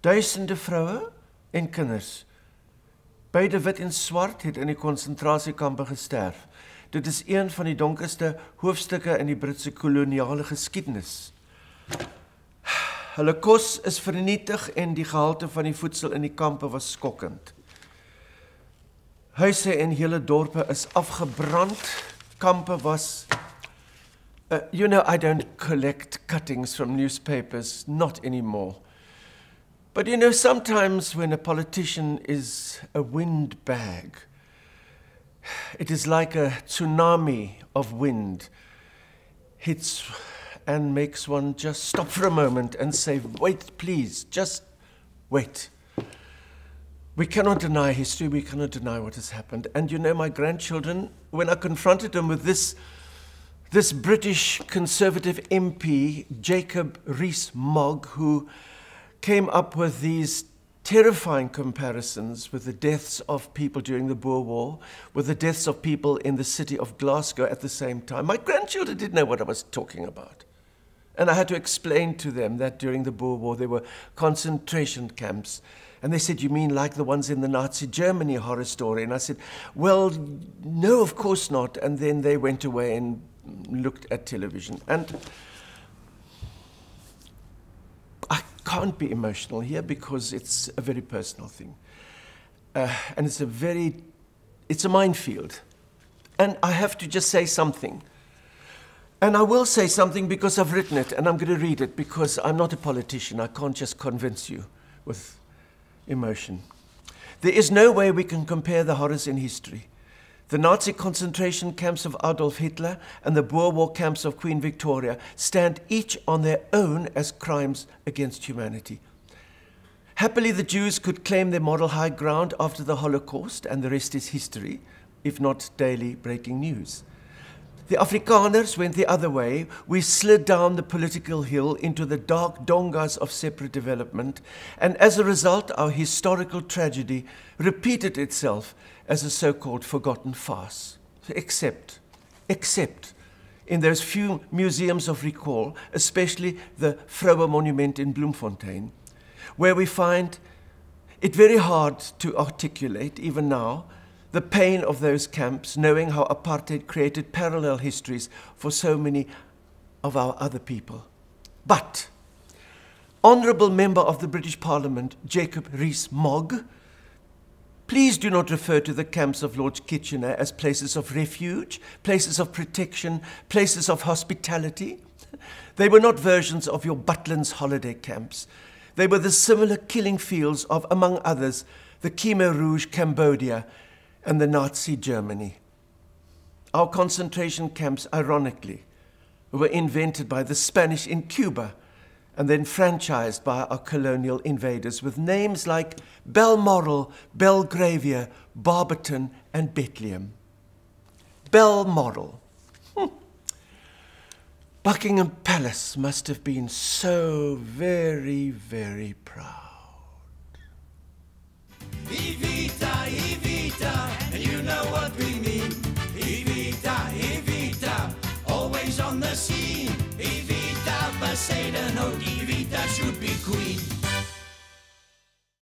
Duisende vroue en kinders, beide wit en swart, het in die konsentrasiekampe gesterf. Dit is een van die donkerste hoofstukke in die Britse koloniale geskiedenis. Hulle kos is vernietig en die gehalte van die voedsel in die kampe was skokkend. Huise en hele dorpe is afgebrand. Kampe was... you know, I don't collect cuttings from newspapers, not anymore. But you know, sometimes when a politician is a windbag, it is like a tsunami of wind. Hits and makes one just stop for a moment and say, wait, please, just wait. We cannot deny history, we cannot deny what has happened. And you know, my grandchildren, when I confronted them with this British Conservative MP, Jacob Rees-Mogg, who came up with these terrifying comparisons with the deaths of people during the Boer War, with the deaths of people in the city of Glasgow at the same time. My grandchildren didn't know what I was talking about. And I had to explain to them that during the Boer War there were concentration camps. And they said, you mean like the ones in the Nazi Germany horror story? And I said, well, no, of course not. And then they went away and looked at television. And I can't be emotional here because it's a very personal thing. And it's a minefield. And I have to just say something. And I will say something because I've written it, and I'm going to read it because I'm not a politician. I can't just convince you with emotion. There is no way we can compare the horrors in history. The Nazi concentration camps of Adolf Hitler and the Boer War camps of Queen Victoria stand each on their own as crimes against humanity. Happily, the Jews could claim their moral high ground after the Holocaust, and the rest is history, if not daily breaking news. The Afrikaners went the other way. We slid down the political hill into the dark dongas of separate development, and as a result, our historical tragedy repeated itself as a so-called forgotten farce. Except in those few museums of recall, especially the Vroue Monument in Bloemfontein, where we find it very hard to articulate, even now, the pain of those camps, knowing how apartheid created parallel histories for so many of our other people. But, Honourable Member of the British Parliament, Jacob Rees-Mogg, please do not refer to the camps of Lord Kitchener as places of refuge, places of protection, places of hospitality. They were not versions of your Butlin's holiday camps. They were the similar killing fields of, among others, the Khmer Rouge Cambodia and the Nazi Germany. Our concentration camps, ironically, were invented by the Spanish in Cuba and then franchised by our colonial invaders with names like Balmoral, Belgravia, Barberton, and Bethlehem. Balmoral. Buckingham Palace must have been so very, very proud. Evita, Evita, and you know what we mean. Evita, Evita, always on the scene. Evita Bezuidenhout, Evita should be queen.